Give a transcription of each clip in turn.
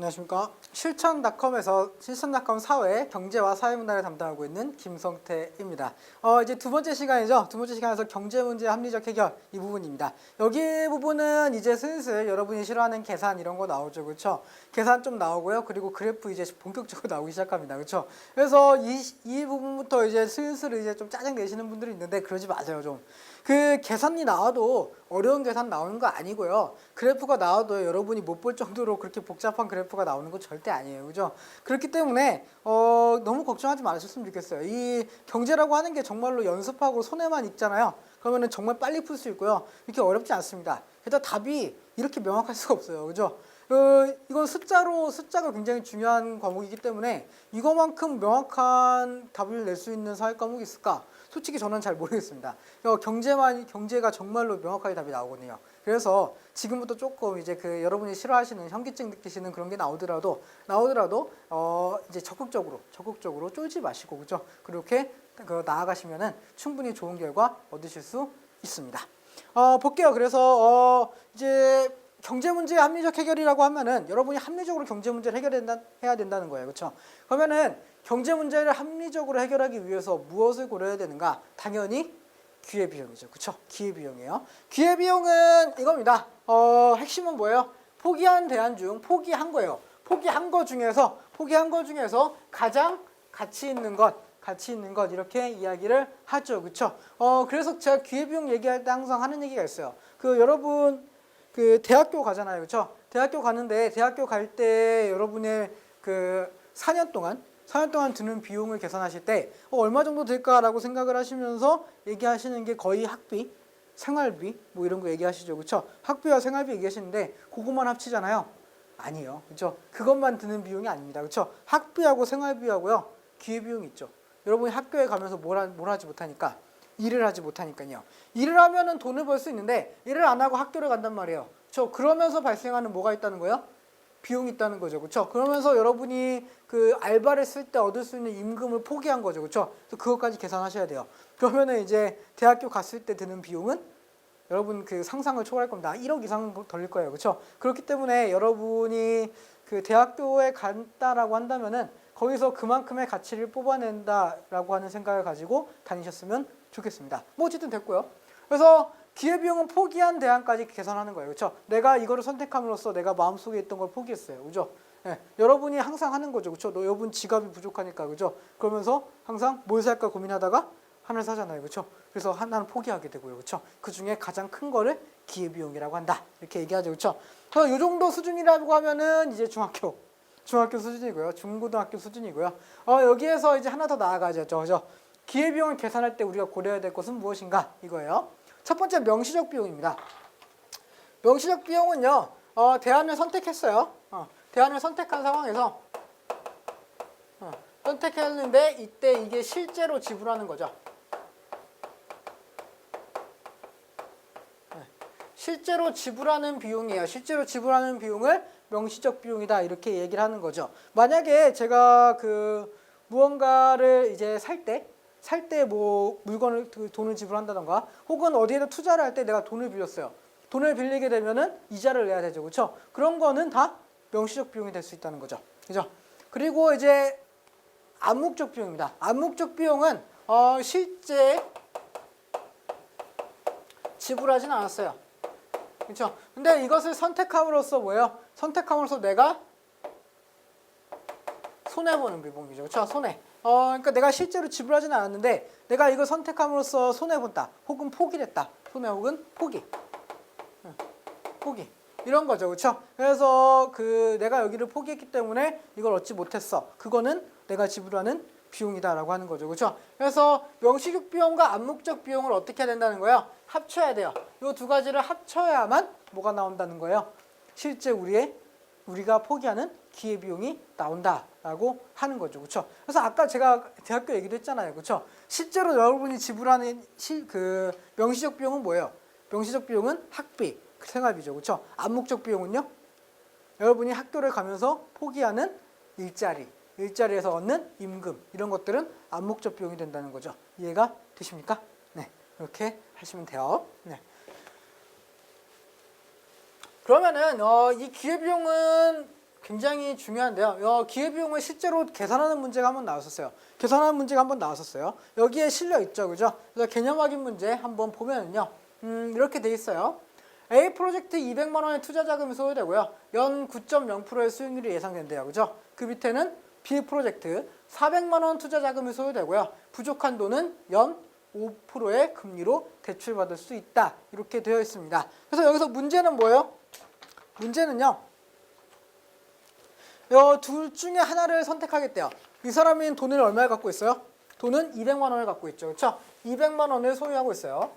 안녕하십니까. 실천닷컴 사회 경제와 사회문화를 담당하고 있는 김성태입니다. 이제 두 번째 시간이죠. 두 번째 시간에서 경제 문제 합리적 해결 이 부분입니다. 여기 부분은 이제 슬슬 여러분이 싫어하는 계산 이런 거 나오죠, 그렇죠? 계산 좀 나오고요. 그리고 그래프 이제 본격적으로 나오기 시작합니다, 그렇죠? 그래서 이 부분부터 이제 슬슬 이제 좀 짜증 내시는 분들이 있는데 그러지 마세요, 좀. 그 계산이 나와도 어려운 계산 나오는 거 아니고요. 그래프가 나와도 여러분이 못 볼 정도로 그렇게 복잡한 그래프가 나오는 거 절대 아니에요. 그죠? 그렇기 때문에 너무 걱정하지 마셨으면 좋겠어요. 이 경제라고 하는 게 정말로 연습하고 손에만 익잖아요. 그러면은 정말 빨리 풀 수 있고요. 이렇게 어렵지 않습니다. 게다가 답이 이렇게 명확할 수가 없어요. 그죠? 이건 숫자가 굉장히 중요한 과목이기 때문에 이거만큼 명확한 답을 낼 수 있는 사회 과목이 있을까? 솔직히 저는 잘 모르겠습니다. 경제가 정말로 명확하게 답이 나오거든요. 그래서 지금부터 조금 이제 그 여러분이 싫어하시는 현기증 느끼시는 그런 게 나오더라도 이제 적극적으로 쫄지 마시고, 그죠? 그렇게 나아가시면은 충분히 좋은 결과 얻으실 수 있습니다. 볼게요. 그래서 이제 경제 문제의 합리적 해결이라고 하면은 여러분이 합리적으로 경제 문제를 해야 된다는 거예요. 그렇죠? 그러면은 경제 문제를 합리적으로 해결하기 위해서 무엇을 고려해야 되는가? 당연히 기회비용이죠. 그렇죠? 기회비용이에요. 기회비용은 이겁니다. 핵심은 뭐예요? 포기한 거예요. 포기한 거 중에서 가장 가치 있는 것 이렇게 이야기를 하죠. 그렇죠? 그래서 제가 기회비용 얘기할 때 항상 하는 얘기가 있어요. 여러분 대학교 가잖아요. 그렇죠? 대학교 가는데 대학교 갈 때 여러분의 4년 동안 드는 비용을 계산하실 때 얼마 정도 들까라고 생각을 하시면서 얘기하시는 게 거의 학비, 생활비 뭐 이런 거 얘기하시죠. 그렇죠? 학비와 생활비 얘기하시는데 그것만 합치잖아요. 아니에요. 그렇죠? 그것만 드는 비용이 아닙니다. 그렇죠? 학비하고 생활비하고요. 기회비용이 있죠. 여러분이 학교에 가면서 뭘 하지 못하니까 일을 하지 못하니까요. 일을 하면은 돈을 벌 수 있는데 일을 안 하고 학교를 간단 말이에요. 그렇죠? 그러면서 발생하는 뭐가 있다는 거예요? 비용이 있다는 거죠. 그렇죠? 그러면서 여러분이 알바를 쓸 때 얻을 수 있는 임금을 포기한 거죠. 그렇죠? 그래서 그것까지 계산하셔야 돼요. 그러면은 이제 대학교 갔을 때 드는 비용은 여러분 상상을 초월할 겁니다. 1억 이상 돌릴 거예요. 그렇죠? 그렇기 때문에 여러분이 대학교에 간다라고 한다면은 거기서 그만큼의 가치를 뽑아낸다라고 하는 생각을 가지고 다니셨으면 좋겠습니다. 뭐 어쨌든 됐고요. 그래서 기회비용은 포기한 대안까지 계산하는 거예요. 그렇죠? 내가 이거를 선택함으로써 내가 마음속에 있던 걸 포기했어요. 그죠? 네, 여러분이 항상 하는 거죠. 그렇죠? 여러분 지갑이 부족하니까. 그죠? 그러면서 항상 뭘 살까 고민하다가 하나를 사잖아요. 그렇죠? 그래서 하나는 포기하게 되고요. 그렇죠? 그중에 가장 큰 거를 기회비용이라고 한다. 이렇게 얘기하죠. 그렇죠? 그래서 이 정도 수준이라고 하면은 이제 중학교 수준이고요. 중고등학교 수준이고요. 여기에서 이제 하나 더 나아가죠. 그죠? 기회비용을 계산할 때 우리가 고려해야 될 것은 무엇인가? 이거예요. 첫 번째 명시적 비용입니다. 명시적 비용은요. 대안을 선택했어요. 대안을 선택한 상황에서 선택했는데 이때 이게 실제로 지불하는 거죠. 실제로 지불하는 비용이에요. 실제로 지불하는 비용을 명시적 비용이다 이렇게 얘기를 하는 거죠. 만약에 제가 무언가를 이제 살 때 뭐 물건을 돈을 지불한다던가 혹은 어디에다 투자를 할 때 내가 돈을 빌렸어요. 돈을 빌리게 되면은 이자를 내야 되죠. 그렇죠? 그런 거는 다 명시적 비용이 될 수 있다는 거죠. 그죠? 그리고 이제 암묵적 비용입니다. 암묵적 비용은 실제 지불하진 않았어요. 그렇죠? 근데 이것을 선택함으로써 뭐예요? 선택함으로써 내가 손해보는 비용이죠. 그렇죠? 손해. 그러니까 내가 실제로 지불하지는 않았는데 내가 이걸 선택함으로써 손해본다. 혹은 포기를 했다. 손해 혹은 포기. 이런 거죠. 그렇죠? 그래서 내가 여기를 포기했기 때문에 이걸 얻지 못했어. 그거는 내가 지불하는 비용이다라고 하는 거죠. 그렇죠? 그래서 명시적 비용과 암묵적 비용을 어떻게 해야 된다는 거예요? 합쳐야 돼요. 이 두 가지를 합쳐야만 뭐가 나온다는 거예요? 실제 우리가 포기하는 기회비용이 나온다라고 하는 거죠. 그렇죠? 그래서 아까 제가 대학교 얘기도 했잖아요. 그렇죠? 실제로 여러분이 지불하는 명시적 비용은 뭐예요? 명시적 비용은 학비, 생활비죠. 그렇죠? 암묵적 비용은요? 여러분이 학교를 가면서 포기하는 일자리에서 얻는 임금 이런 것들은 암묵적 비용이 된다는 거죠. 이해가 되십니까? 네, 이렇게 하시면 돼요. 네. 그러면은 이 기회비용은 굉장히 중요한데요. 기회비용을 실제로 계산하는 문제가 한번 나왔었어요. 계산하는 문제가 한번 나왔었어요. 여기에 실려 있죠, 그죠? 그래서 개념 확인 문제 한번 보면은요, 이렇게 돼 있어요. A 프로젝트 200만 원의 투자 자금이 소요되고요. 연 9.0%의 수익률이 예상된대요, 그죠? 그 밑에는 B 프로젝트 400만 원 투자 자금이 소요되고요. 부족한 돈은 연 5%의 금리로 대출받을 수 있다. 이렇게 되어 있습니다. 그래서 여기서 문제는 뭐예요? 문제는요. 둘 중에 하나를 선택하겠대요. 이 사람은 돈을 얼마를 갖고 있어요? 돈은 200만 원을 갖고 있죠. 그렇죠? 200만 원을 소유하고 있어요.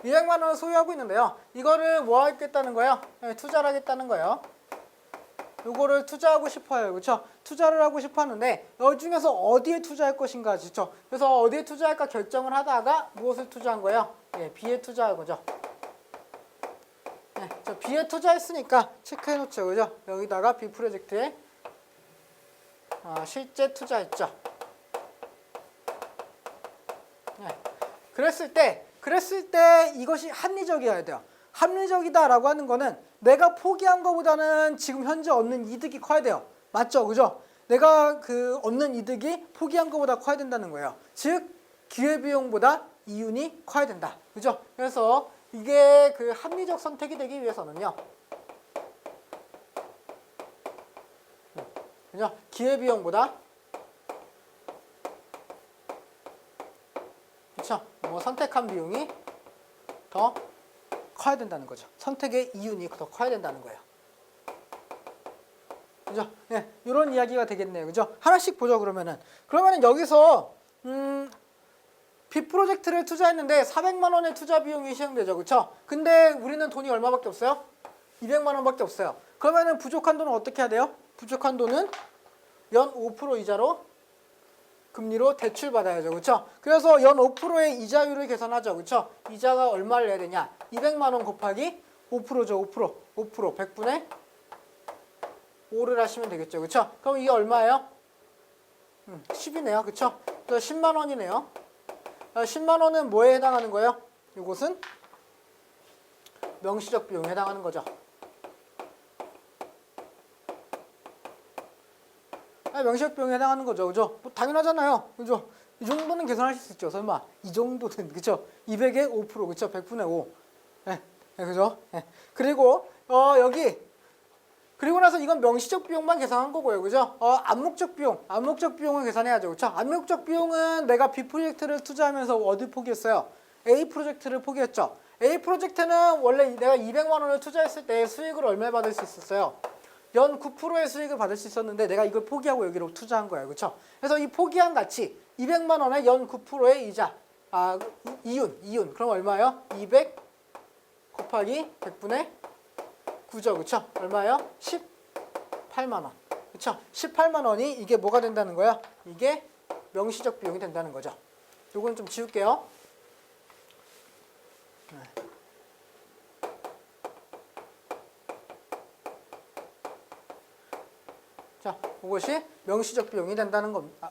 200만 원을 소유하고 있는데요. 이거를 뭐 하겠다는 거예요? 투자를 하겠다는 거예요. 요거를 투자하고 싶어요. 그렇죠? 투자를 하고 싶어 하는데 이 중에서 어디에 투자할 것인가, 그렇죠? 그래서 어디에 투자할까 결정을 하다가 무엇을 투자한 거예요? B에 투자한 거죠. 저 B에 투자했으니까 체크해 놓죠. 그죠? 여기다가 B 프로젝트에 실제 투자했죠. 그랬을 때 이것이 합리적이어야 돼요. 합리적이다라고 하는 거는 내가 포기한 것보다는 지금 현재 얻는 이득이 커야 돼요. 맞죠? 그죠? 내가 얻는 이득이 포기한 것보다 커야 된다는 거예요. 즉 기회비용보다 이윤이 커야 된다. 그죠? 그래서 이게 합리적 선택이 되기 위해서는요. 그죠? 기회비용보다 그렇죠? 선택한 비용이 더 커야 된다는 거죠. 선택의 이윤이 더 커야 된다는 거예요. 그죠? 이런 이야기가 되겠네요. 그죠? 하나씩 보죠, 그러면은 여기서 B 프로젝트를 투자했는데 400만 원의 투자 비용이 시행되죠. 그렇죠? 근데 우리는 돈이 얼마밖에 없어요? 200만 원밖에 없어요. 그러면은 부족한 돈은 어떻게 해야 돼요? 부족한 돈은 연 5% 이자로 금리로 대출받아야죠. 그렇죠? 그래서 연 5%의 이자율을 계산하죠. 그렇죠? 이자가 얼마를 내야 되냐? 200만 원 곱하기 5%죠. 5%. 100분의 5를 하시면 되겠죠. 그렇죠? 그럼 이게 얼마예요? 10이네요. 그렇죠? 그래서 10만 원이네요. 10만 원은 뭐에 해당하는 거예요? 이것은 명시적 비용에 해당하는 거죠. 명시적 비용에 해당하는 거죠. 그죠? 당연하잖아요. 그죠? 이 정도는 계산하실 수 있죠. 설마. 이 정도는. 그죠? 200에 5%. 그죠? 100분의 5. 그죠? 그리고, 그리고 나서 이건 명시적 비용만 계산한 거고요. 그죠? 암묵적 비용을 계산해야죠. 그죠? 암묵적 비용은 내가 B 프로젝트를 투자하면서 어디 포기했어요? A 프로젝트를 포기했죠. A 프로젝트는 원래 내가 200만 원을 투자했을 때 수익을 얼마 받을 수 있었어요? 연 9%의 수익을 받을 수 있었는데 내가 이걸 포기하고 여기로 투자한 거예요. 그렇죠? 그래서 이 포기한 가치 200만 원에 연 9%의 이자, 이윤. 그럼 얼마예요? 200 곱하기 100분의 9죠. 그렇죠? 얼마예요? 18만 원. 그렇죠? 18만 원이 이게 뭐가 된다는 거야? 이게 명시적 비용이 된다는 거죠. 요거는 좀 지울게요. 자, 이것이 명시적 비용이 된다는 겁니다.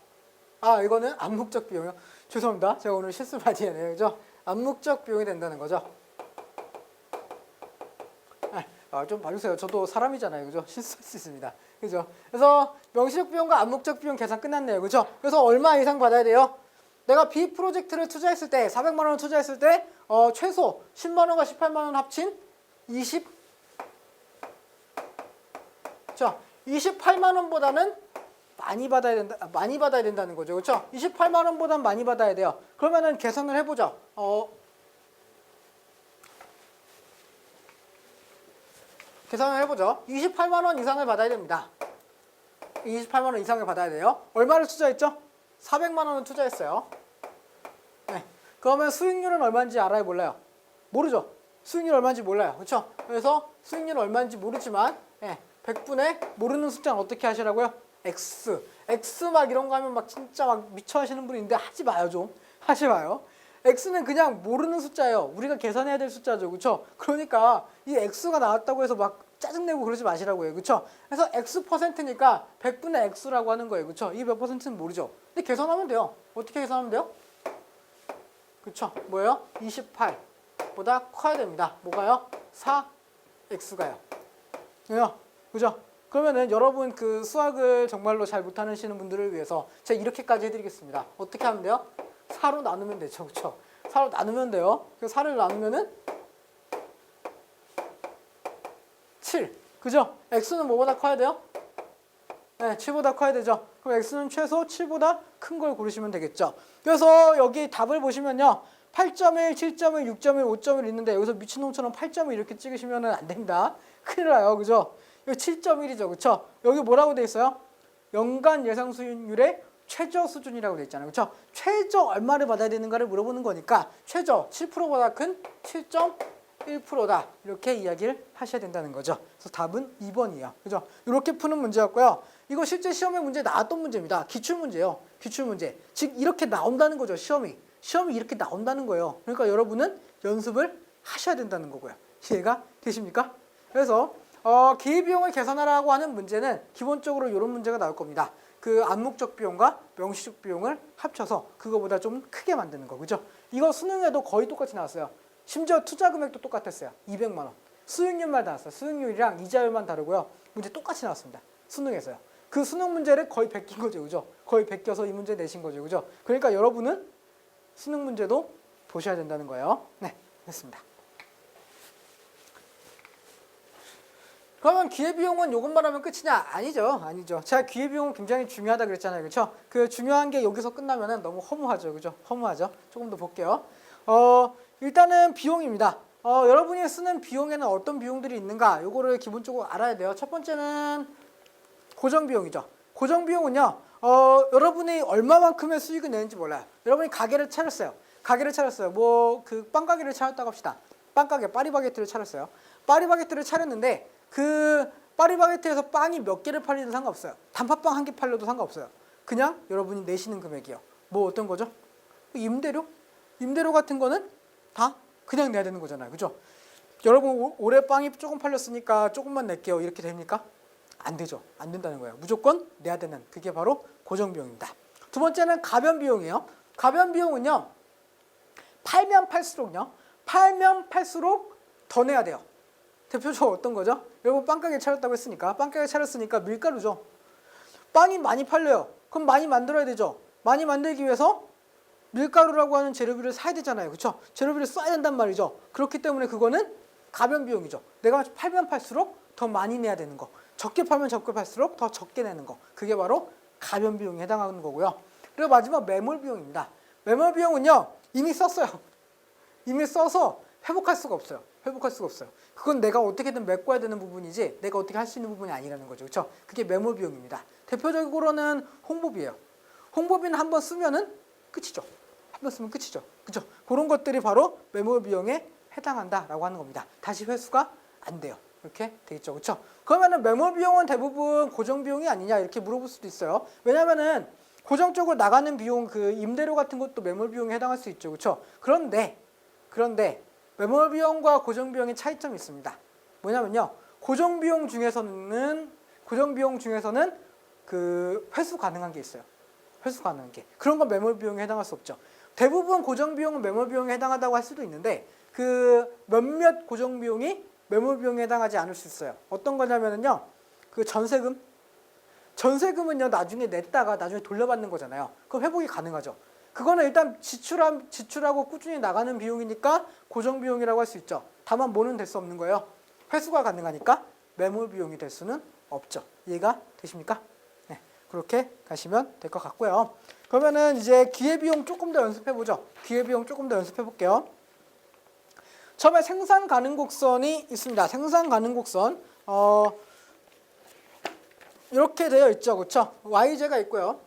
이거는 암묵적 비용이요. 죄송합니다. 제가 오늘 실수 많이 했네요. 그죠? 암묵적 비용이 된다는 거죠. 좀 봐주세요. 저도 사람이잖아요. 그죠? 실수할 수 있습니다. 그죠? 그래서 명시적 비용과 암묵적 비용 계산 끝났네요. 그죠? 그래서 얼마 이상 받아야 돼요? 내가 B 프로젝트를 투자했을 때, 400만 원을 투자했을 때, 최소 10만 원과 18만 원 합친 28만 원보다는 많이 받아야 된다는 거죠. 그렇죠? 28만 원보다는 많이 받아야 돼요. 그러면은 계산을 해보죠. 계산을 해보죠. 28만 원 이상을 받아야 됩니다. 28만 원 이상을 받아야 돼요. 얼마를 투자했죠? 400만 원을 투자했어요. 그러면 수익률은 얼마인지 알아요? 몰라요? 모르죠? 수익률 얼마인지 몰라요. 그렇죠? 그래서 수익률 얼마인지 모르지만 100분의 모르는 숫자는 어떻게 하시라고요? X 막 이런 거 하면 막 진짜 막 미쳐 하시는 분이 있는데 하지 마요. 좀 하지 마요. X는 그냥 모르는 숫자예요. 우리가 계산해야 될 숫자죠. 그렇죠? 그러니까 이 X가 나왔다고 해서 막 짜증내고 그러지 마시라고요. 그렇죠? 그래서 X%니까 100분의 X라고 하는 거예요. 그렇죠? 이 몇 퍼센트는 모르죠. 근데 계산하면 돼요. 어떻게 계산하면 돼요? 그렇죠? 뭐예요? 28보다 커야 됩니다. 뭐가요? 4 x가요. 그죠? 그러면은 여러분 그 수학을 정말로 잘 못하시는 분들을 위해서 제가 이렇게까지 해드리겠습니다. 어떻게 하면 돼요? 4로 나누면 되죠. 그쵸? 4로 나누면 돼요. 그래서 4를 나누면은 7. 그죠? x는 뭐보다 커야 돼요? 네, 7보다 커야 되죠. 그럼 x는 최소 7보다 큰 걸 고르시면 되겠죠. 그래서 여기 답을 보시면요. 8.1, 7.1, 6.1, 5.1 있는데 여기서 미친놈처럼 8.1 이렇게 찍으시면 안 됩니다. 큰일 나요. 그죠? 이거 7.1이죠. 그쵸? 여기 뭐라고 돼 있어요? 연간 예상 수익률의 최저 수준이라고 돼 있잖아요. 그쵸? 최저 얼마를 받아야 되는가를 물어보는 거니까 최저 7%보다 큰 7.1%다. 이렇게 이야기를 하셔야 된다는 거죠. 그래서 답은 2번이에요. 그죠? 이렇게 푸는 문제였고요. 이거 실제 시험에 문제 나왔던 문제입니다. 기출문제예요. 기출문제. 즉 이렇게 나온다는 거죠. 시험이 이렇게 나온다는 거예요. 그러니까 여러분은 연습을 하셔야 된다는 거고요. 이해가 되십니까? 그래서 기회비용을 계산하라고 하는 문제는 기본적으로 이런 문제가 나올 겁니다. 그 암묵적 비용과 명시적 비용을 합쳐서 그거보다 좀 크게 만드는 거. 그죠? 이거 수능에도 거의 똑같이 나왔어요. 심지어 투자 금액도 똑같았어요. 200만 원. 수익률만 나왔어요. 수익률이랑 이자율만 다르고요. 문제 똑같이 나왔습니다. 수능에서요. 그 수능 문제를 거의 베낀 거죠. 그죠? 거의 베껴서 이 문제 내신 거죠. 그죠? 그러니까 여러분은 수능 문제도 보셔야 된다는 거예요. 네, 됐습니다. 그러면 기회비용은 요것만 하면 끝이냐? 아니죠. 제가 기회비용은 굉장히 중요하다 그랬잖아요. 그렇죠? 그 중요한 게 여기서 끝나면은 너무 허무하죠. 그죠? 허무하죠. 조금 더 볼게요. 일단은 비용입니다. 여러분이 쓰는 비용에는 어떤 비용들이 있는가? 요거를 기본적으로 알아야 돼요. 첫 번째는 고정비용이죠. 고정비용은요. 여러분이 얼마만큼의 수익을 내는지 몰라요. 여러분이 가게를 차렸어요. 뭐 그 빵가게를 차렸다고 합시다. 빵가게 파리바게트를 차렸어요. 파리바게트를 차렸는데 그 파리바게트에서 빵이 몇 개를 팔리든 상관없어요. 단팥빵 한 개 팔려도 상관없어요. 그냥 여러분이 내시는 금액이요. 뭐 어떤 거죠? 임대료? 임대료 같은 거는 다 그냥 내야 되는 거잖아요. 그죠? 여러분 올해 빵이 조금 팔렸으니까 조금만 낼게요. 이렇게 됩니까? 안 되죠. 안 된다는 거예요. 무조건 내야 되는 그게 바로 고정비용입니다. 두 번째는 가변비용이에요. 가변비용은요. 팔면 팔수록 더 내야 돼요. 대표적으로 어떤 거죠? 여러분 빵가게 차렸다고 했으니까 빵가게 차렸으니까 밀가루죠. 빵이 많이 팔려요. 그럼 많이 만들어야 되죠. 많이 만들기 위해서 밀가루라고 하는 재료비를 사야 되잖아요. 그렇죠? 재료비를 써야 된단 말이죠. 그렇기 때문에 그거는 가변비용이죠. 내가 팔면 팔수록 더 많이 내야 되는 거. 적게 팔면 적게 팔수록 더 적게 내는 거. 그게 바로 가변비용에 해당하는 거고요. 그리고 마지막 매몰비용입니다. 매몰비용은요. 이미 썼어요. 이미 써서 회복할 수가 없어요. 그건 내가 어떻게든 메꿔야 되는 부분이지 내가 어떻게 할 수 있는 부분이 아니라는 거죠. 그렇죠? 그게 매몰비용입니다. 대표적으로는 홍보비예요. 홍보비는 한번 쓰면은 끝이죠. 한번 쓰면 끝이죠. 그렇죠? 그런 것들이 바로 매몰비용에 해당한다라고 하는 겁니다. 다시 회수가 안 돼요. 이렇게 되겠죠. 그렇죠? 그러면은 매몰비용은 대부분 고정비용이 아니냐 이렇게 물어볼 수도 있어요. 왜냐면은 고정적으로 나가는 비용 그 임대료 같은 것도 매몰비용에 해당할 수 있죠. 그렇죠? 그런데 매몰비용과 고정비용의 차이점이 있습니다. 뭐냐면요. 고정비용 중에서는 그 회수 가능한 게 있어요. 회수 가능한 게. 그런 건 매몰비용에 해당할 수 없죠. 대부분 고정비용은 매몰비용에 해당하다고 할 수도 있는데 그 몇몇 고정비용이 매몰비용에 해당하지 않을 수 있어요. 어떤 거냐면요. 그 전세금은요. 나중에 냈다가 나중에 돌려받는 거잖아요. 그럼 회복이 가능하죠. 그거는 일단 지출하고 꾸준히 나가는 비용이니까 고정비용이라고 할 수 있죠. 다만 뭐는 될 수 없는 거예요. 회수가 가능하니까 매몰비용이 될 수는 없죠. 이해가 되십니까? 네, 그렇게 가시면 될 것 같고요. 그러면은 이제 기회비용 조금 더 연습해보죠. 기회비용 조금 더 연습해볼게요. 처음에 생산 가능 곡선이 있습니다. 생산 가능 곡선 이렇게 되어 있죠. 그렇죠? YJ가 있고요.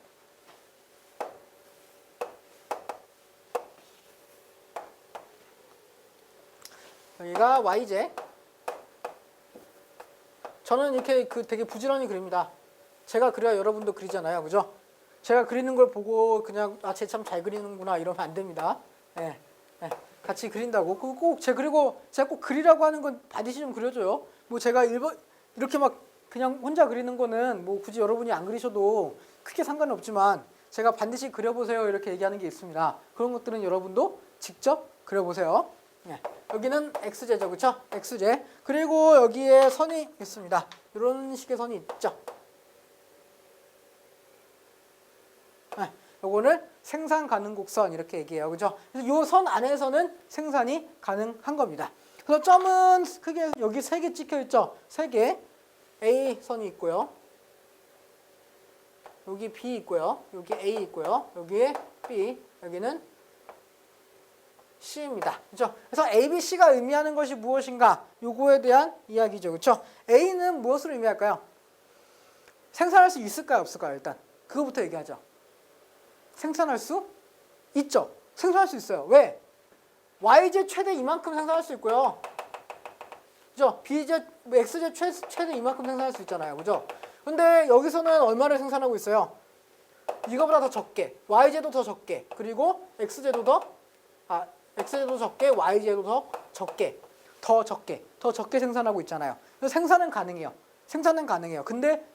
여기가 YJ. 저는 이렇게 되게 부지런히 그립니다. 제가 그려야 여러분도 그리잖아요. 그죠? 제가 그리는 걸 보고 그냥 쟤 참 잘 그리는구나 이러면 안 됩니다. 네, 같이 그린다고. 꼭 제가 꼭 그리라고 하는 건 반드시 좀 그려줘요. 뭐 제가 이렇게 막 그냥 혼자 그리는 거는 뭐 굳이 여러분이 안 그리셔도 크게 상관은 없지만 제가 반드시 그려보세요 이렇게 얘기하는 게 있습니다. 그런 것들은 여러분도 직접 그려보세요. 네. 여기는 x제죠, 그렇죠? x제. 그리고 여기에 선이 있습니다. 이런 식의 선이 있죠. 네. 요거를 생산 가능 곡선 이렇게 얘기해요, 그죠? 그래서 요 선 안에서는 생산이 가능한 겁니다. 그래서 점은 크게 여기 3개 찍혀 있죠. 3개. A 선이 있고요. 여기 B 있고요. 여기 A 있고요. 여기에 B, 여기는 C입니다. 그렇죠? 그래서 A, B, C가 의미하는 것이 무엇인가? 요거에 대한 이야기죠. 그렇죠? A는 무엇을 의미할까요? 생산할 수 있을까요? 없을까요? 일단 그거부터 얘기하죠. 생산할 수 있죠. 생산할 수 있어요. 왜? Y제 최대 이만큼 생산할 수 있고요. 그죠? B제, X제 최대 이만큼 생산할 수 있잖아요. 그죠? 근데 여기서는 얼마를 생산하고 있어요? 이거보다 더 적게. Y제도 더 적게. 그리고 X제도 적게, Y제도 더 적게. 더 적게 생산하고 있잖아요. 그래서 생산은 가능해요. 생산은 가능해요. 근데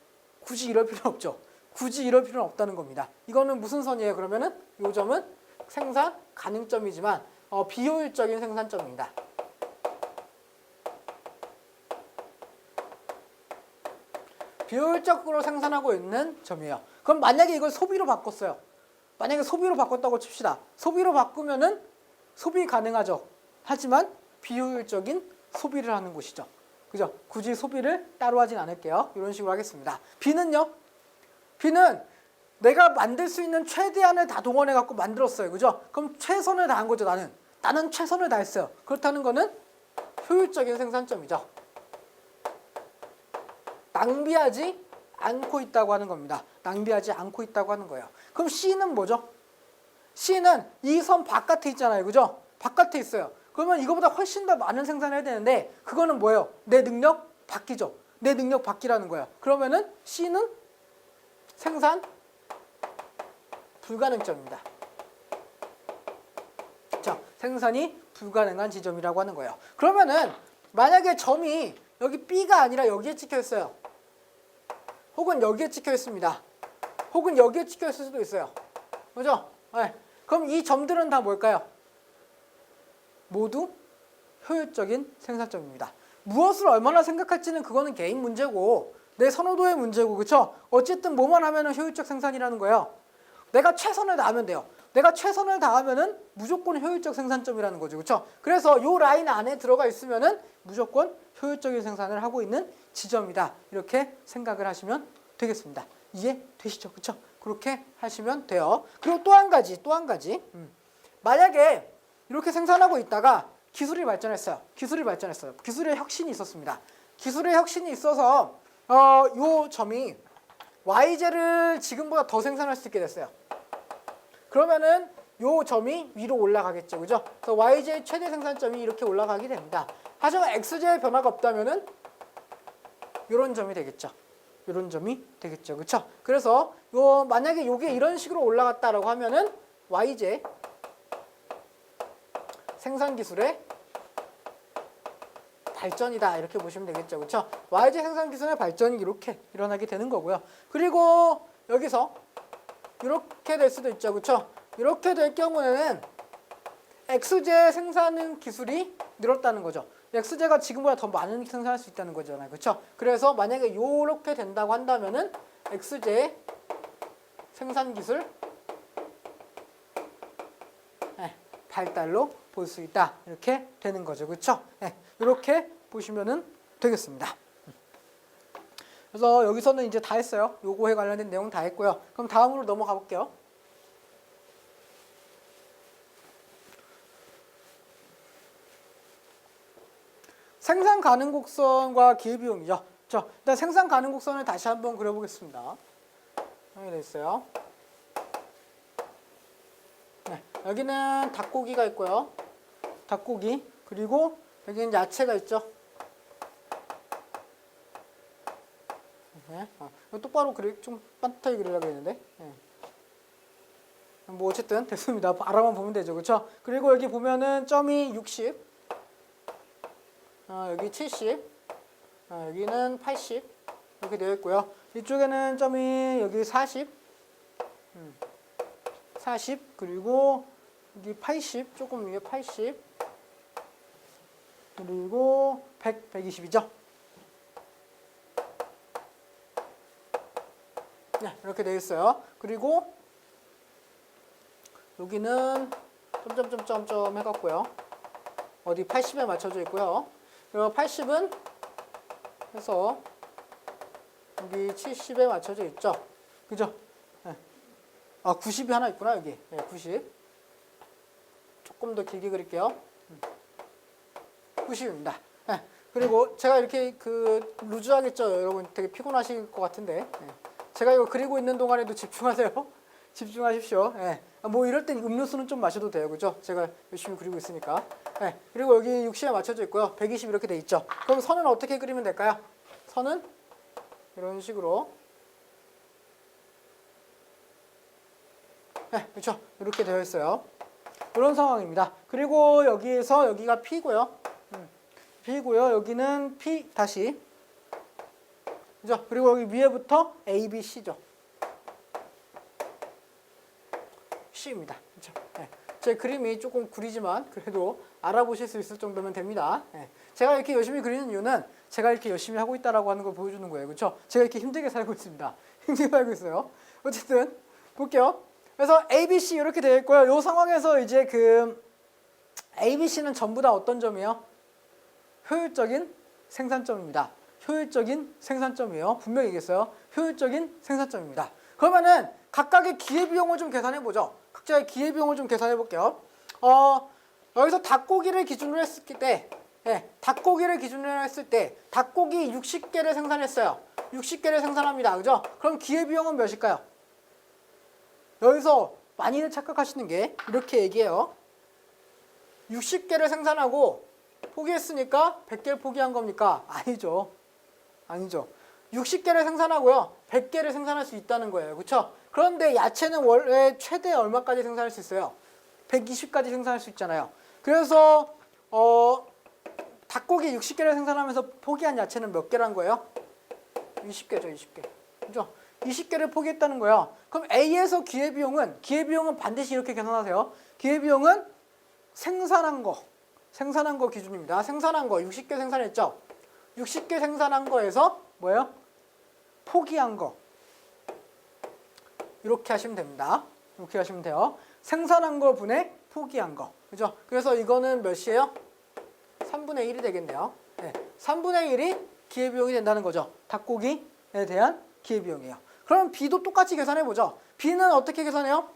굳이 이럴 필요는 없죠. 굳이 이럴 필요는 없다는 겁니다. 이거는 무슨 선이에요? 그러면은 이 점은 생산 가능점이지만 비효율적인 생산점입니다. 비효율적으로 생산하고 있는 점이에요. 그럼 만약에 이걸 소비로 바꿨어요. 만약에 소비로 바꿨다고 칩시다. 소비로 바꾸면은 소비 가능하죠. 하지만 비효율적인 소비를 하는 곳이죠. 그죠? 굳이 소비를 따로 하진 않을게요. 이런 식으로 하겠습니다. B는요? B는 내가 만들 수 있는 최대한을 다 동원해 갖고 만들었어요. 그죠? 그럼 최선을 다한 거죠, 나는. 나는 최선을 다했어요. 그렇다는 거는 효율적인 생산점이죠. 낭비하지 않고 있다고 하는 겁니다. 낭비하지 않고 있다고 하는 거예요. 그럼 C는 뭐죠? C는 이 선 바깥에 있잖아요. 그죠? 바깥에 있어요. 그러면 이거보다 훨씬 더 많은 생산을 해야 되는데 그거는 뭐예요? 내 능력 밖이죠. 내 능력 밖이라는 거예요. 그러면은 C는 생산 불가능점입니다. 자, 생산이 불가능한 지점이라고 하는 거예요. 그러면은 만약에 점이 여기 B가 아니라 여기에 찍혀 있어요. 혹은 여기에 찍혀 있습니다. 혹은 여기에 찍혀 있을 수도 있어요. 그죠? 네. 그럼 이 점들은 다 뭘까요? 모두 효율적인 생산점입니다. 무엇을 얼마나 생각할지는 그거는 개인 문제고 내 선호도의 문제고, 그렇죠? 어쨌든 뭐만 하면은 효율적 생산이라는 거예요. 내가 최선을 다하면 돼요. 내가 최선을 다하면은 무조건 효율적 생산점이라는 거죠, 그렇죠? 그래서 요 라인 안에 들어가 있으면은 무조건 효율적인 생산을 하고 있는 지점이다. 이렇게 생각을 하시면 되겠습니다. 이해되시죠, 그렇죠? 그렇게 하시면 돼요. 그리고 또 한 가지. 만약에 이렇게 생산하고 있다가 기술이 발전했어요. 기술의 혁신이 있었습니다. 기술의 혁신이 있어서 요 점이 Y제를 지금보다 더 생산할 수 있게 됐어요. 그러면은 요 점이 위로 올라가겠죠, 그죠? 그래서 Y제의 최대 생산점이 이렇게 올라가게 됩니다. 하지만 X제의 변화가 없다면은 요런 점이 되겠죠. 요런 점이 되겠죠, 그렇죠? 그래서 만약에 요게 이런 식으로 올라갔다라고 하면은 Y제 생산 기술의 발전이다, 이렇게 보시면 되겠죠, 그렇죠? Y제 생산 기술의 발전이 이렇게 일어나게 되는 거고요. 그리고 여기서 이렇게 될 수도 있죠, 그렇죠? 이렇게 될 경우에는 X제 생산 기술이 늘었다는 거죠. X제가 지금보다 더 많은 생산할 수 있다는 거잖아요, 그렇죠? 그래서 만약에 이렇게 된다고 한다면은 X제 생산 기술 발달로 볼 수 있다, 이렇게 되는 거죠, 그렇죠? 이렇게 보시면은 되겠습니다. 그래서 여기서는 이제 다 했어요. 요거에 관련된 내용 다 했고요. 그럼 다음으로 넘어가 볼게요. 생산 가능 곡선과 기회비용이죠. 일단 생산 가능 곡선을 다시 한번 그려보겠습니다. 여기 돼 있어요. 여기는 닭고기가 있고요. 닭고기. 그리고 여기는 야채가 있죠. 똑바로 좀 반듯하게 그리려고 했는데. 뭐 어쨌든 됐습니다. 알아만 보면 되죠, 그렇죠? 그리고 여기 보면은 점이 60, 여기 70, 여기는 80 이렇게 되어 있고요. 이쪽에는 점이 여기 40, 40 그리고 여기 80, 조금 위에 80, 그리고 100, 120이죠. 네, 이렇게 되어 있어요. 그리고 여기는 점점점점점 해갖고요. 어디 80에 맞춰져 있고요. 그리고 80은 해서 여기 70에 맞춰져 있죠. 그죠? 네. 아, 90이 하나 있구나, 여기. 네, 90. 조금 더 길게 그릴게요. 90입니다. 네. 그리고 제가 이렇게 루즈하겠죠? 여러분 되게 피곤하실 것 같은데. 네. 제가 이거 그리고 있는 동안에도 집중하세요. 집중하십시오. 네. 뭐 이럴 땐 음료수는 좀 마셔도 돼요. 그죠? 제가 열심히 그리고 있으니까. 네. 그리고 여기 60에 맞춰져 있고요. 120 이렇게 돼 있죠. 그럼 선은 어떻게 그리면 될까요? 선은 이런 식으로. 네, 그렇죠. 이렇게 되어 있어요. 이런 상황입니다. 그리고 여기에서 여기가 P고요. P고요. 여기는 P 다시. 그죠? 그리고 여기 위에부터 A, B, C죠. C입니다. 그렇죠? 네. 제 그림이 조금 구리지만 그래도 알아보실 수 있을 정도면 됩니다. 네. 제가 이렇게 열심히 그리는 이유는 제가 이렇게 열심히 하고 있다라고 하는 걸 보여주는 거예요. 그렇죠? 제가 이렇게 힘들게 살고 있습니다. 힘들게 살고 있어요. 어쨌든 볼게요. 그래서 A, B, C 이렇게 되어 있고요. 이 상황에서 이제 A, B, C는 전부 다 어떤 점이에요? 효율적인 생산점입니다. 효율적인 생산점이에요. 분명히 얘기했어요. 효율적인 생산점입니다. 그러면은 각각의 기회비용을 좀 계산해 보죠. 각자의 기회비용을 좀 계산해 볼게요. 여기서 닭고기를 기준으로 했을 때, 닭고기를 기준으로 했을 때 닭고기 60개를 생산했어요. 60개를 생산합니다. 그죠? 그럼 기회비용은 몇일까요? 여기서 많이들 착각하시는 게 이렇게 얘기해요. 60개를 생산하고 포기했으니까 100개를 포기한 겁니까? 아니죠. 아니죠. 60개를 생산하고요. 100개를 생산할 수 있다는 거예요. 그렇죠? 그런데 야채는 원래 최대 얼마까지 생산할 수 있어요? 120까지 생산할 수 있잖아요. 그래서 닭고기 60개를 생산하면서 포기한 야채는 몇 개란 거예요? 20개죠. 20개. 그죠? 20개를 포기했다는 거예요. 그럼 A에서 기회비용은 반드시 이렇게 계산하세요. 기회비용은 생산한 거 기준입니다. 생산한 거 60개 생산했죠. 60개 생산한 거에서 뭐예요? 포기한 거. 이렇게 하시면 됩니다. 이렇게 하시면 돼요. 생산한 거 분의 포기한 거. 그죠? 그래서 이거는 몇이에요? 3분의 1이 되겠네요. 네. 3분의 1이 기회비용이 된다는 거죠. 닭고기에 대한 기회비용이에요. 그럼 B도 똑같이 계산해보죠. B는 어떻게 계산해요?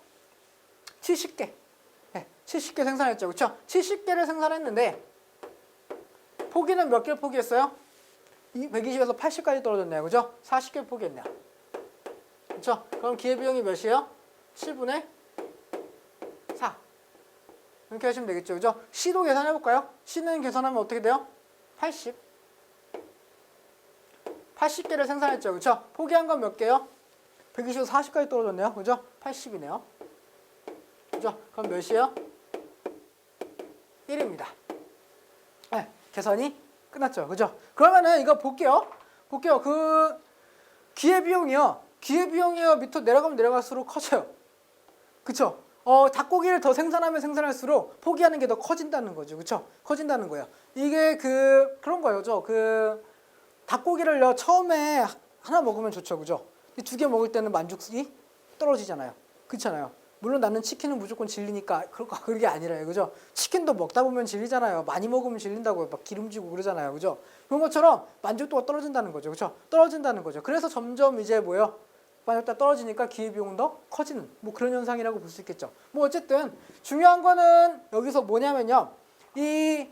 70개. 네. 70개 생산했죠. 그렇죠? 70개를 생산했는데 포기는 몇 개를 포기했어요? 120에서 80까지 떨어졌네요. 그죠? 40개 포기했네요. 그렇죠? 그럼 기회비용이 몇이에요? 7분의 4. 이렇게 하시면 되겠죠. 그죠? C도 계산해볼까요? C는 계산하면 어떻게 돼요? 80. 80개를 생산했죠. 그렇죠? 포기한 건 몇 개요? 120에서 40까지 떨어졌네요. 그죠? 80이네요. 그죠? 그럼 몇이에요? 1입니다. 네, 계산이 끝났죠. 그죠? 그러면은 이거 볼게요. 기회비용이요. 기회비용이요. 밑으로 내려가면 내려갈수록 커져요. 그쵸? 닭고기를 더 생산하면 생산할수록 포기하는 게 더 커진다는 거죠. 그쵸? 커진다는 거예요. 이게 그런 거죠. 닭고기를요. 처음에 하나 먹으면 좋죠. 그죠? 2개 먹을 때는 만족이 떨어지잖아요. 그렇잖아요. 물론 나는 치킨은 무조건 질리니까 그게 아니라요. 그죠? 치킨도 먹다 보면 질리잖아요. 많이 먹으면 질린다고요. 막 기름지고 그러잖아요. 그죠? 그런 것처럼 만족도가 떨어진다는 거죠. 그죠? 떨어진다는 거죠. 그래서 점점 이제 뭐예요? 만족도가 떨어지니까 기회비용은 더 커지는 뭐 그런 현상이라고 볼 수 있겠죠. 뭐 어쨌든 중요한 거는 여기서 뭐냐면요. 이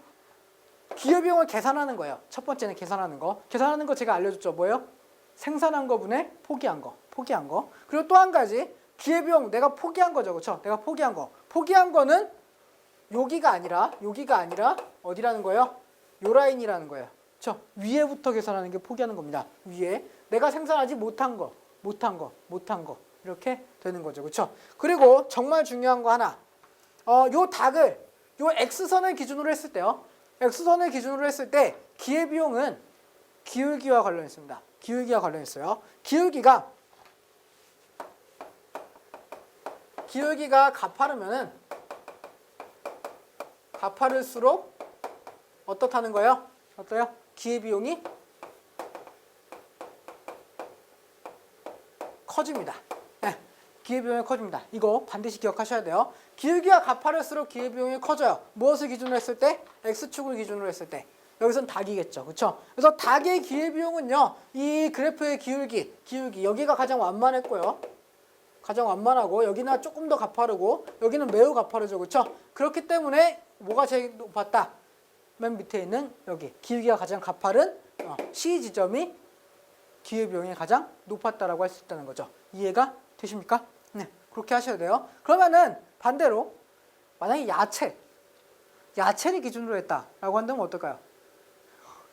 기회비용을 계산하는 거예요. 첫 번째는 계산하는 거. 계산하는 거 제가 알려줬죠. 뭐예요? 생산한 거 분의 포기한 거. 그리고 또 한 가지 기회비용 내가 포기한 거죠. 그렇죠? 내가 포기한 거. 포기한 거는 여기가 아니라 어디라는 거예요? 요 라인이라는 거예요. 그렇죠? 위에부터 계산하는 게 포기하는 겁니다. 위에 내가 생산하지 못한 거. 이렇게 되는 거죠. 그렇죠? 그리고 정말 중요한 거 하나. 요 닭을 요 X선을 기준으로 했을 때요. X선을 기준으로 했을 때 기회비용은 기울기와 관련있습니다. 기울기가 관련있어요. 기울기가 가파르면은 가파를수록 어떻다는 거예요? 어때요? 기회비용이 커집니다. 네, 기회비용이 커집니다. 이거 반드시 기억하셔야 돼요. 기울기가 가파를수록 기회비용이 커져요. 무엇을 기준으로 했을 때? X축을 기준으로 했을 때. 여기선 닭이겠죠. 그렇죠? 그래서 닭의 기회비용은요. 이 그래프의 기울기 여기가 가장 완만했고요. 가장 완만하고 여기는 조금 더 가파르고 여기는 매우 가파르죠. 그렇죠? 그렇기 때문에 뭐가 제일 높았다? 맨 밑에 있는 여기 기울기가 가장 가파른 C 지점이 기회비용이 가장 높았다라고 할 수 있다는 거죠. 이해가 되십니까? 네, 그렇게 하셔야 돼요. 그러면은 반대로 만약에 야채를 기준으로 했다라고 한다면 어떨까요?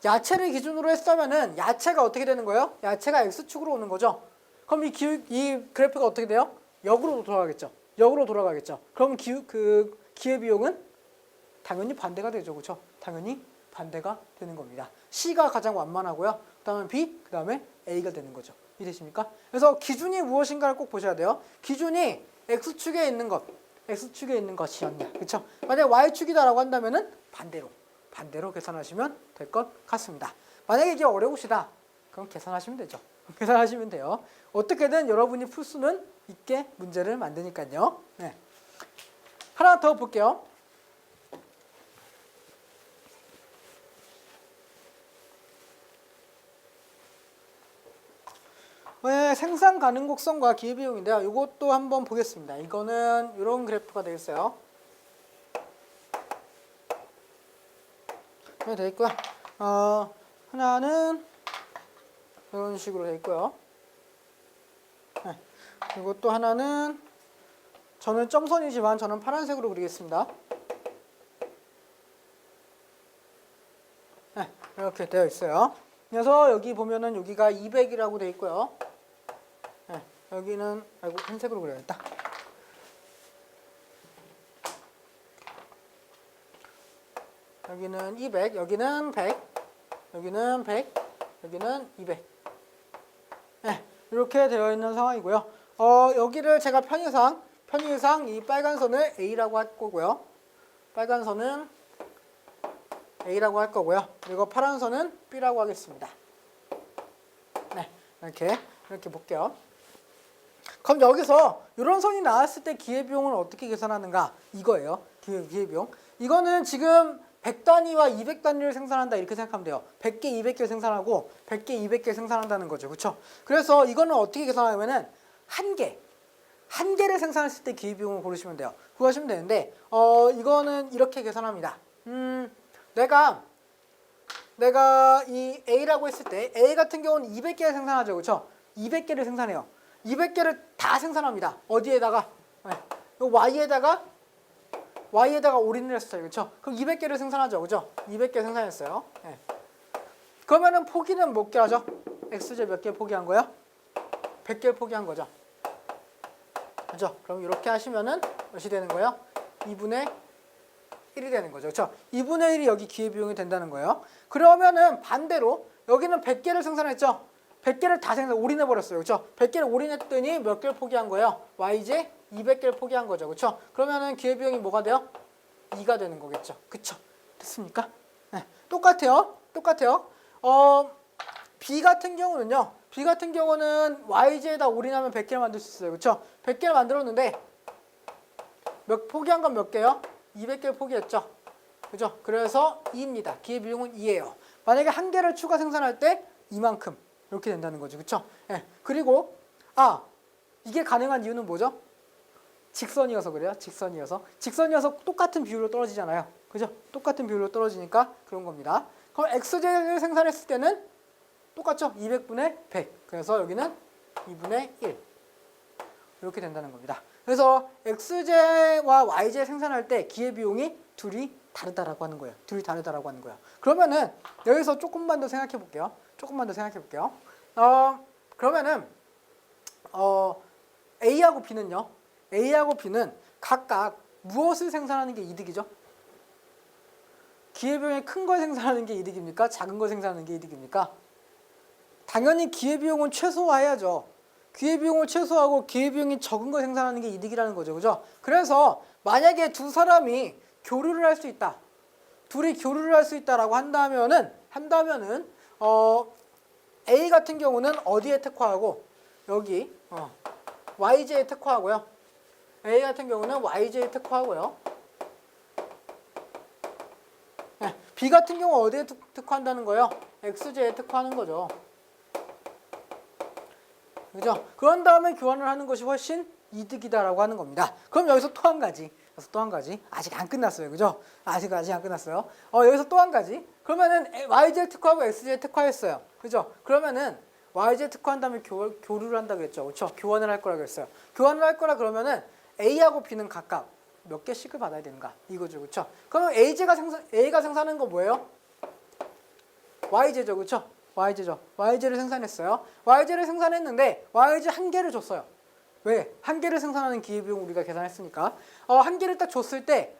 야채를 기준으로 했다면은 야채가 어떻게 되는 거예요? 야채가 X축으로 오는 거죠. 그럼 이 그래프가 어떻게 돼요? 역으로 돌아가겠죠. 역으로 돌아가겠죠. 그럼 기회비용은 당연히 반대가 되죠. 그렇죠? 당연히 반대가 되는 겁니다. C가 가장 완만하고요. 그 다음에 B, 그 다음에 A가 되는 거죠. 이해되십니까? 그래서 기준이 무엇인가를 꼭 보셔야 돼요. 기준이 X축에 있는 것이었냐. 그렇죠? 만약에 Y축이다라고 한다면은 반대로 계산하시면 될 것 같습니다. 만약에 이게 어려우시다. 그럼 계산하시면 되죠. 계산하시면 돼요. 어떻게든 여러분이 풀 수는 있게 문제를 만드니까요. 네. 하나 더 볼게요. 네, 생산 가능곡선과 기회비용인데요. 이것도 한번 보겠습니다. 이거는 이런 그래프가 되겠어요. 네, 되어 있고요. 하나는 이런 식으로 되어 있고요. 네, 그리고 또 하나는 저는 점선이지만 저는 파란색으로 그리겠습니다. 네, 이렇게 되어 있어요. 그래서 여기 보면은 여기가 200이라고 되어 있고요. 네, 여기는 흰색으로 그려야겠다. 여기는 200, 여기는 100, 여기는 100, 여기는 200. 네, 이렇게 되어 있는 상황이고요. 여기를 제가 편의상 이 빨간 선을 A라고 할 거고요. 빨간 선은 A라고 할 거고요. 그리고 파란 선은 B라고 하겠습니다. 네, 이렇게 볼게요. 그럼 여기서 이런 선이 나왔을 때 기회비용을 어떻게 계산하는가? 이거예요. 기회비용. 이거는 지금 100단위와 200단위를 생산한다 이렇게 생각하면 돼요. 100개, 200개를 생산하고 100개, 200개 생산한다는 거죠. 그렇죠? 그래서 이거는 어떻게 계산하냐면은 한 개를 생산했을 때 기회비용을 고르시면 돼요. 그거 하시면 되는데 이거는 이렇게 계산합니다. 내가 이 A라고 했을 때 A 같은 경우는 200개를 생산하죠. 그렇죠? 200개를 생산해요. 200개를 다 생산합니다. 어디에다가? 네. Y에다가 올인을 했어요. 그렇죠? 그럼 200개를 생산하죠. 그렇죠? 200개 생산했어요. 네. 그러면은 포기는 몇 개 하죠? X제 몇 개 포기한 거예요? 100개를 포기한 거죠. 그렇죠? 그럼 이렇게 하시면은 몇이 되는 거예요? 2분의 1이 되는 거죠. 그렇죠? 2분의 1이 여기 기회비용이 된다는 거예요. 그러면은 반대로 여기는 100개를 생산했죠? 100개를 다 올인해 버렸어요. 그렇죠? 100개를 올인했더니 몇 개를 포기한 거예요? YJ 200개를 포기한 거죠. 그렇죠? 그러면은 기회비용이 뭐가 돼요? 2가 되는 거겠죠. 그렇죠? 됐습니까? 네. 똑같아요. B 같은 경우는 YJ에다 올인하면 100개를 만들 수 있어요. 그렇죠? 100개를 만들었는데 포기한 건 몇 개요? 200개를 포기했죠. 그죠? 그래서 2입니다. 기회비용은 2예요. 만약에 한 개를 추가 생산할 때 이만큼 이렇게 된다는 거죠. 그렇죠? 예. 그리고 이게 가능한 이유는 뭐죠? 직선이어서 그래요. 직선이어서 똑같은 비율로 떨어지잖아요. 그죠? 똑같은 비율로 떨어지니까 그런 겁니다. 그럼 XJ를 생산했을 때는 똑같죠? 200분의 100. 그래서 여기는 2분의 1. 이렇게 된다는 겁니다. 그래서 XJ와 YJ 생산할 때 기회비용이 둘이 다르다라고 하는 거예요. 그러면은 여기서 조금만 더 생각해 볼게요. 그러면은 A하고 B는 각각 무엇을 생산하는 게 이득이죠? 기회비용이 큰 걸 생산하는 게 이득입니까? 작은 걸 생산하는 게 이득입니까? 당연히 기회비용은 최소화해야죠. 기회비용을 최소화하고 기회비용이 적은 걸 생산하는 게 이득이라는 거죠. 그죠? 그래서 만약에 두 사람이 교류를 할 수 있다. 둘이 교류를 할 수 있다라고 한다면은 A 같은 경우는 어디에 특화하고 여기 YJ에 특화하고요. A 같은 경우는 YJ에 특화하고요. 네, B 같은 경우 어디에 특화한다는 거예요? XJ에 특화하는 거죠. 그죠? 그런 다음에 교환을 하는 것이 훨씬 이득이다라고 하는 겁니다. 그럼 여기서 또 한 가지. 아직 안 끝났어요. 그죠? 아직 안 끝났어요. 여기서 또 한 가지. 그러면은 YJ 특화하고 XJ 특화했어요. 그죠? 그러면은 YJ 특화한 다음에 교류를 한다고 했죠. 그렇죠? 교환을 할 거라고 했어요. 교환을 할 거라 그러면은 A하고 B는 각각 몇 개씩을 받아야 되는가? 이거죠. 그렇죠? 그러면 A가 생산하는 거 뭐예요? YJ죠. 그렇죠? YJ죠. YJ를 생산했어요. YJ를 생산했는데 YJ 한 개를 줬어요. 왜? 한 개를 생산하는 기회비용 우리가 계산했으니까. 한 개를 딱 줬을 때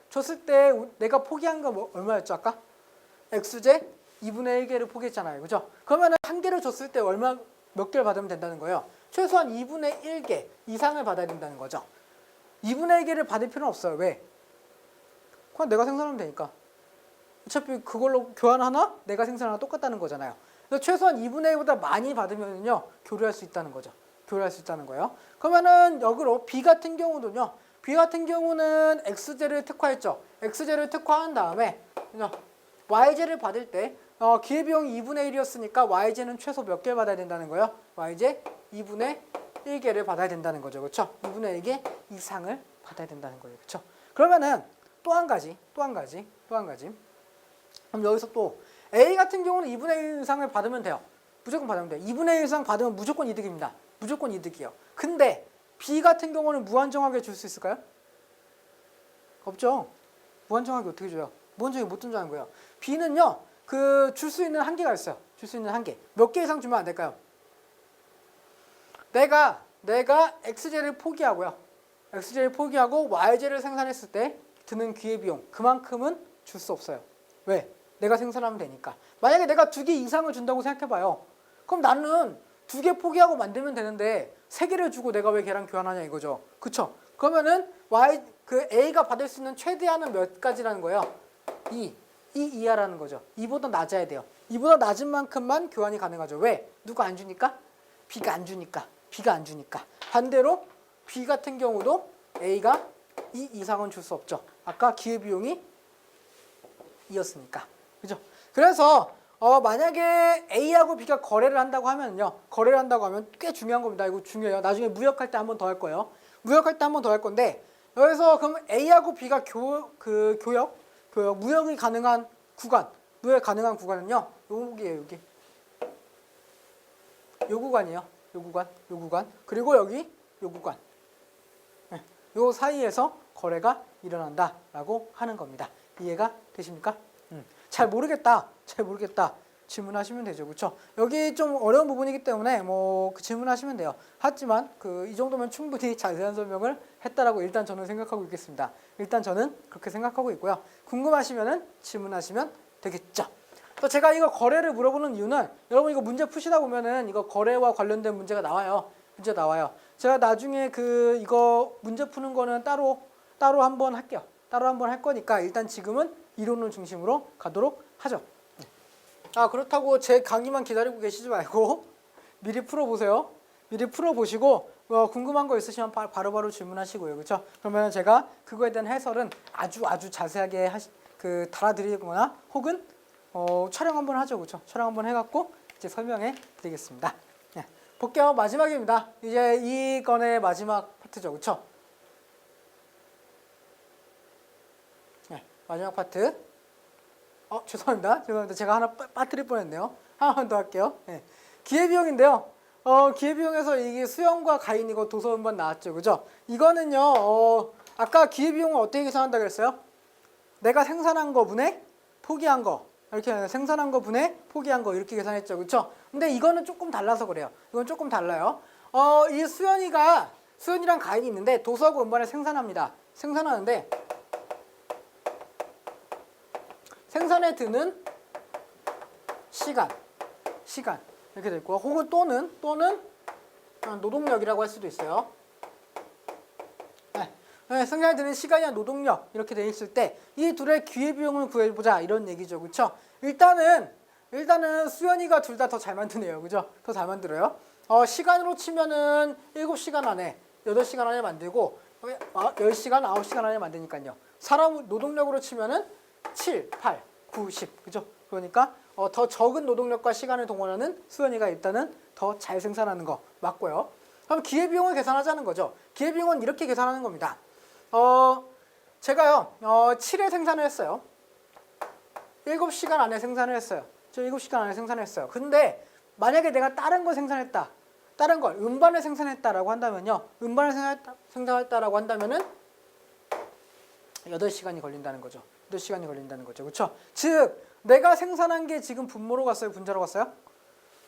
내가 포기한 거 뭐 얼마였죠? 아까? XJ 2분의 1개를 포기했잖아요. 그죠? 그러면 한 개를 줬을 때 몇 개를 받으면 된다는 거예요? 최소한 2분의 1개 이상을 받아야 된다는 거죠. 2분의 1개를 받을 필요는 없어요. 왜? 그냥 내가 생산하면 되니까. 어차피 그걸로 교환하나 내가 생산하나 똑같다는 거잖아요. 그래서 최소한 2분의 1보다 많이 받으면요 교류할 수 있다는 거죠. 교류할 수 있다는 거예요. 그러면은 역으로 B 같은 경우는요. B 같은 경우는 XJ를 특화했죠. XJ를 특화한 다음에 YJ를 받을 때 기회비용이 2분의 1이었으니까 YJ는 최소 몇 개를 받아야 된다는 거예요? YJ 2분의 1개를 받아야 된다는 거죠. 그렇죠? 2분의 1개 이상을 받아야 된다는 거예요. 그렇죠? 그러면은 또 한 가지. 그럼 여기서 또 A 같은 경우는 2분의 1 이상을 받으면 돼요. 무조건 받으면 돼요. 2분의 1 이상 받으면 무조건 이득입니다. 무조건 이득이요. 근데 B 같은 경우는 무한정하게 줄 수 있을까요? 없죠. 무한정하게 어떻게 줘요? 무한정하게 못 준다는 거예요. B는요. 줄 수 있는 한계가 있어요. 줄 수 있는 한계. 몇 개 이상 주면 안 될까요? 내가 XJ를 포기하고요. XJ를 포기하고 YJ를 생산했을 때 드는 기회비용 그만큼은 줄 수 없어요. 왜? 내가 생산하면 되니까. 만약에 내가 2개 이상을 준다고 생각해봐요. 그럼 나는 2개 포기하고 만들면 되는데 3개를 주고 내가 왜 걔랑 교환하냐 이거죠. 그쵸? 그러면은 A가 받을 수 있는 최대한은 몇 가지라는 거예요? 2 이하라는 거죠. 2보다 낮아야 돼요. 2보다 낮은 만큼만 교환이 가능하죠. 왜? 누가 안 주니까? B가 안 주니까. 반대로 B 같은 경우도 A가 2 이상은 줄 수 없죠. 아까 기회비용이 2였으니까. 그죠? 그래서 만약에 A하고 B가 거래를 한다고 하면요. 꽤 중요한 겁니다. 이거 중요해요. 나중에 무역할 때 한 번 더 할 거예요. 할 건데 여기서 그럼 A하고 B가 무역이 가능한 구간은요. 여기에요. 여기. 요 구간이에요. 요 구간. 그리고 여기 요 구간. 네. 요 사이에서 거래가 일어난다라고 하는 겁니다. 이해가 되십니까? 잘 모르겠다. 질문하시면 되죠. 그렇죠? 여기 좀 어려운 부분이기 때문에 질문하시면 돼요. 하지만 이 정도면 충분히 자세한 설명을 했다라고 일단 저는 생각하고 있겠습니다. 일단 저는 그렇게 생각하고 있고요. 궁금하시면은 질문하시면 되겠죠. 또 제가 이거 거래를 물어보는 이유는 여러분 이거 문제 푸시다 보면은 이거 거래와 관련된 문제가 나와요. 제가 나중에 이거 문제 푸는 거는 따로 한번 할게요. 따로 한번 할 거니까 일단 지금은 이론을 중심으로 가도록 하죠. 그렇다고 제 강의만 기다리고 계시지 말고 미리 풀어보세요. 미리 풀어보시고 궁금한 거 있으시면 바로바로 질문하시고요. 그렇죠? 그러면 제가 그거에 대한 해설은 아주 자세하게 달아드리거나 혹은 촬영 한번 하죠. 그렇죠? 촬영 한번 해갖고 이제 설명해 드리겠습니다. 네, 볼게요. 마지막입니다. 이제 이 건의 마지막 파트죠. 그렇죠? 네, 마지막 파트. 죄송합니다. 제가 하나 빠뜨릴 뻔했네요. 하나만 더 할게요. 네. 기회비용인데요. 기회비용에서 이게 수영과 가인 이거 도서 한번 나왔죠. 그죠? 이거는요. 아까 기회비용을 어떻게 계산한다고 했어요? 내가 생산한 거 분의 포기한 거. 이렇게 생산한 거 분의 포기한 거 이렇게 계산했죠. 그렇죠? 근데 이거는 조금 달라서 그래요. 이건 조금 달라요. 이 수연이랑 가인이 있는데 도서하고 음반을 생산합니다. 생산하는데 생산에 드는 시간 이렇게 돼 있고 혹은 또는 노동력이라고 할 수도 있어요. 네. 생산이 되는 시간이나 노동력 이렇게 돼 있을 때 이 둘의 기회비용을 구해보자 이런 얘기죠. 그렇죠? 일단은 수연이가 둘 다 더 잘 만드네요. 그죠? 더 잘 만들어요. 시간으로 치면은 7시간 안에 8시간 안에 만들고 10시간, 9시간 안에 만드니까요. 사람 노동력으로 치면은 7, 8, 9, 10. 그죠? 그러니까 더 적은 노동력과 시간을 동원하는 수연이가 일단은 더 잘 생산하는 거 맞고요. 그럼 기회비용을 계산하자는 거죠. 기회비용은 이렇게 계산하는 겁니다. 제가요 7회 생산을 했어요. 7시간 안에 생산을 했어요. 저 7시간 안에 생산했어요. 근데 만약에 내가 다른 걸 생산했다. 다른 걸 음반을 생산했다라고 한다면요. 음반을 생산했다라고 한다면은 8시간이 걸린다는 거죠. 8시간이 걸린다는 거죠. 그렇죠? 즉 내가 생산한 게 지금 분모로 갔어요? 분자로 갔어요?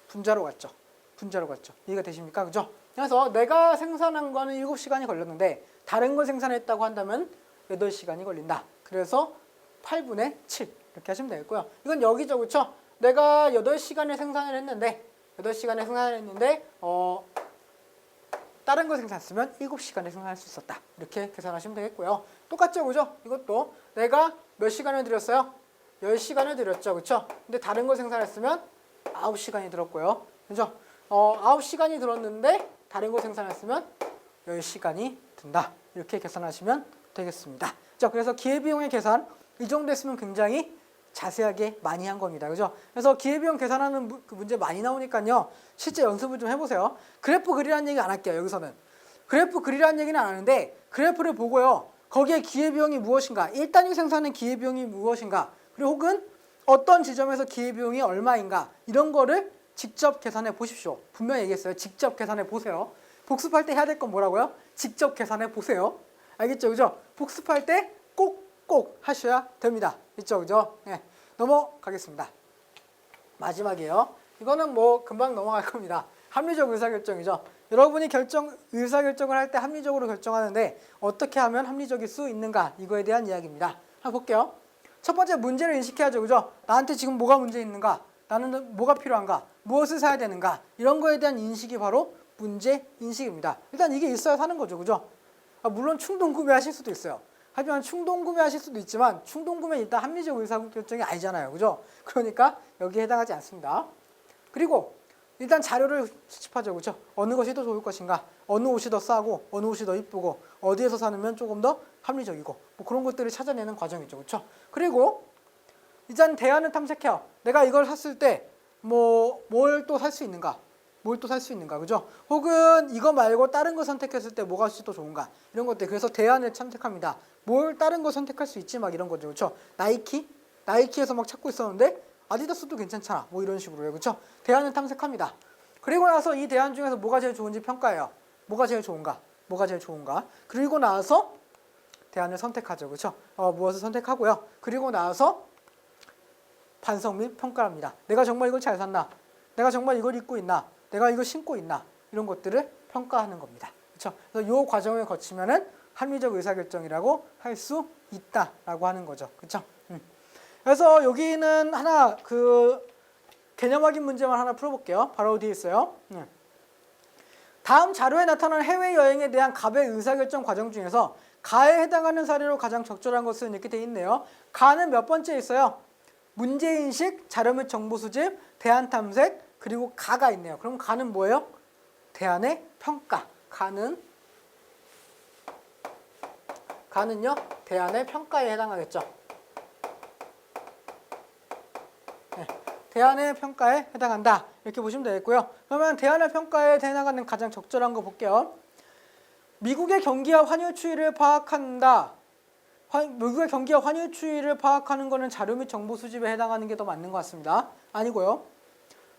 분자로 갔죠. 분자로 갔죠. 이해가 되십니까? 그죠? 그래서 내가 생산한 거는 7시간이 걸렸는데 다른 걸 생산했다고 한다면 8시간이 걸린다. 그래서 8분의 7 이렇게 하시면 되겠고요. 이건 여기죠. 그렇죠? 내가 8시간에 생산을 했는데 다른 거 생산했으면 7시간에 생산할 수 있었다. 이렇게 계산하시면 되겠고요. 똑같죠. 그죠? 이것도 내가 몇 시간을 들였어요? 10시간을 들였죠. 그렇죠? 근데 다른 거 생산했으면 9시간이 들었고요. 그죠? 9시간이 들었는데 다른 거 생산했으면 10시간이 든다. 이렇게 계산하시면 되겠습니다. 자, 그래서 기회비용의 계산 이 정도 했으면 굉장히 자세하게 많이 한 겁니다. 그죠? 그래서 기회비용 계산하는 그 문제 많이 나오니까요. 실제 연습을 좀 해보세요. 그래프 그리라는 얘기 안 할게요. 여기서는. 그래프 그리라는 얘기는 안 하는데 그래프를 보고요. 거기에 기회비용이 무엇인가? 1단위 생산의 기회비용이 무엇인가? 그리고 혹은 어떤 지점에서 기회비용이 얼마인가? 이런 거를 직접 계산해 보십시오. 분명히 얘기했어요. 직접 계산해 보세요. 복습할 때 해야 될 건 뭐라고요? 직접 계산해 보세요. 알겠죠? 그죠? 복습할 때 꼭 하셔야 됩니다. 있죠? 그죠? 네. 넘어가겠습니다. 마지막이에요. 이거는 뭐 금방 넘어갈 겁니다. 합리적 의사결정이죠. 여러분이 의사결정을 할 때 합리적으로 결정하는데 어떻게 하면 합리적일 수 있는가? 이거에 대한 이야기입니다. 한번 볼게요. 첫 번째 문제를 인식해야죠. 그죠? 나한테 지금 뭐가 문제 있는가? 나는 뭐가 필요한가? 무엇을 사야 되는가? 이런 거에 대한 인식이 바로 문제 인식입니다. 일단 이게 있어야 사는 거죠. 그죠? 물론 충동 구매하실 수도 있어요. 하지만 충동 구매하실 수도 있지만 충동 구매는 일단 합리적 의사결정이 아니잖아요. 그죠? 그러니까 여기에 해당하지 않습니다. 그리고 일단 자료를 수집하죠. 그죠? 어느 것이 더 좋을 것인가? 어느 옷이 더 싸고 어느 옷이 더 이쁘고 어디에서 사면 조금 더 합리적이고 뭐 그런 것들을 찾아내는 과정이죠. 그렇죠? 그리고 일단 대안을 탐색해요. 내가 이걸 샀을 때 뭐 뭘 또 살 수 있는가? 뭘 또 살 수 있는가? 그죠? 혹은 이거 말고 다른 거 선택했을 때 뭐가 더 좋은가? 이런 것들. 그래서 대안을 탐색합니다. 뭘 다른 거 선택할 수 있지 막 이런 거죠. 그렇죠? 나이키에서 막 찾고 있었는데 아디다스도 괜찮잖아. 뭐 이런 식으로요. 그렇죠? 대안을 탐색합니다. 그리고 나서 이 대안 중에서 뭐가 제일 좋은지 평가해요. 뭐가 제일 좋은가? 뭐가 제일 좋은가? 그리고 나서 대안을 선택하죠. 그렇죠? 무엇을 선택하고요. 그리고 나서 반성 및 평가합니다. 내가 정말 이걸 잘 샀나? 내가 정말 이걸 입고 있나? 내가 이걸 신고 있나? 이런 것들을 평가하는 겁니다. 그렇죠? 그래서 이 과정을 거치면은 합리적 의사결정이라고 할 수 있다라고 하는 거죠. 그렇죠? 그래서 여기는 하나 개념 확인 문제만 하나 풀어볼게요. 바로 뒤에 있어요. 다음 자료에 나타나는 해외여행에 대한 갑의 의사결정 과정 중에서 가에 해당하는 사례로 가장 적절한 것은 이렇게 돼 있네요. 가는 몇 번째 있어요? 문제인식, 자료 및 정보 수집, 대안 탐색, 그리고 가가 있네요. 그럼 가는 뭐예요? 대안의 평가. 가는요? 대안의 평가에 해당하겠죠. 네, 대안의 평가에 해당한다. 이렇게 보시면 되겠고요. 그러면 대안의 평가에 해당하는 가장 적절한 거 볼게요. 미국의 경기와 환율 추이를 파악한다. 미국의 경기와 환율 추이를 파악하는 것은 자료 및 정보 수집에 해당하는 게 더 맞는 것 같습니다. 아니고요.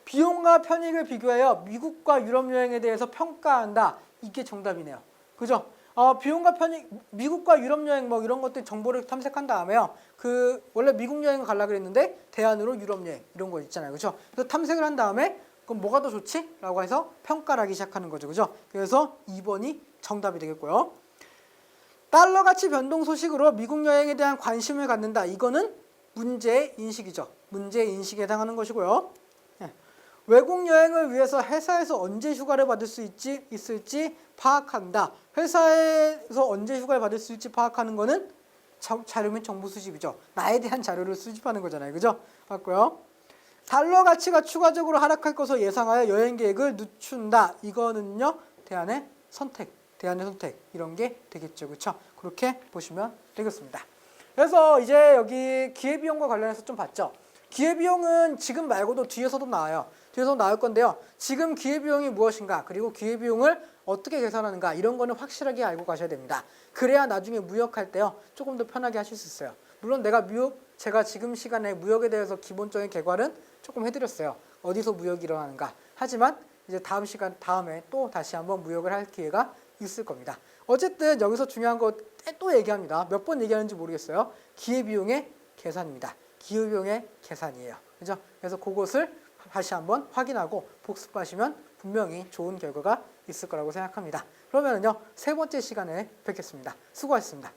비용과 편익을 비교하여 미국과 유럽 여행에 대해서 평가한다. 이게 정답이네요. 그죠? 비용과 편익, 미국과 유럽 여행 뭐 이런 것들 정보를 탐색한 다음에요. 원래 미국 여행을 가려고 그랬는데 대안으로 유럽 여행 이런 거 있잖아요. 그죠? 그래서 탐색을 한 다음에 그럼 뭐가 더 좋지? 라고 해서 평가를 하기 시작하는 거죠. 그죠? 그래서 2번이 정답이 되겠고요. 달러 가치 변동 소식으로 미국 여행에 대한 관심을 갖는다. 이거는 문제 인식이죠. 문제 인식에 해당하는 것이고요. 외국 여행을 위해서 회사에서 언제 휴가를 받을 수 있을지 파악한다. 회사에서 언제 휴가를 받을 수 있을지 파악하는 거는 자료 및 정보 수집이죠. 나에 대한 자료를 수집하는 거잖아요. 그죠? 맞고요. 달러 가치가 추가적으로 하락할 것을 예상하여 여행 계획을 늦춘다. 이거는요. 대안의 선택 이런 게 되겠죠. 그렇죠? 그렇게 보시면 되겠습니다. 그래서 이제 여기 기회비용과 관련해서 좀 봤죠. 기회비용은 지금 말고도 뒤에서도 나와요. 뒤에서 나올 건데요. 지금 기회비용이 무엇인가, 그리고 기회비용을 어떻게 계산하는가, 이런 거는 확실하게 알고 가셔야 됩니다. 그래야 나중에 무역할 때요. 조금 더 편하게 하실 수 있어요. 물론 제가 지금 시간에 무역에 대해서 기본적인 개괄은 조금 해드렸어요. 어디서 무역이 일어나는가. 하지만 이제 다음에 또 다시 한번 무역을 할 기회가 있을 겁니다. 어쨌든 여기서 중요한 거 또 얘기합니다. 몇 번 얘기하는지 모르겠어요. 기회비용의 계산입니다. 기회비용의 계산이에요. 그죠? 그래서 그것을 다시 한번 확인하고 복습하시면 분명히 좋은 결과가 있을 거라고 생각합니다. 그러면요, 세 번째 시간에 뵙겠습니다. 수고하셨습니다.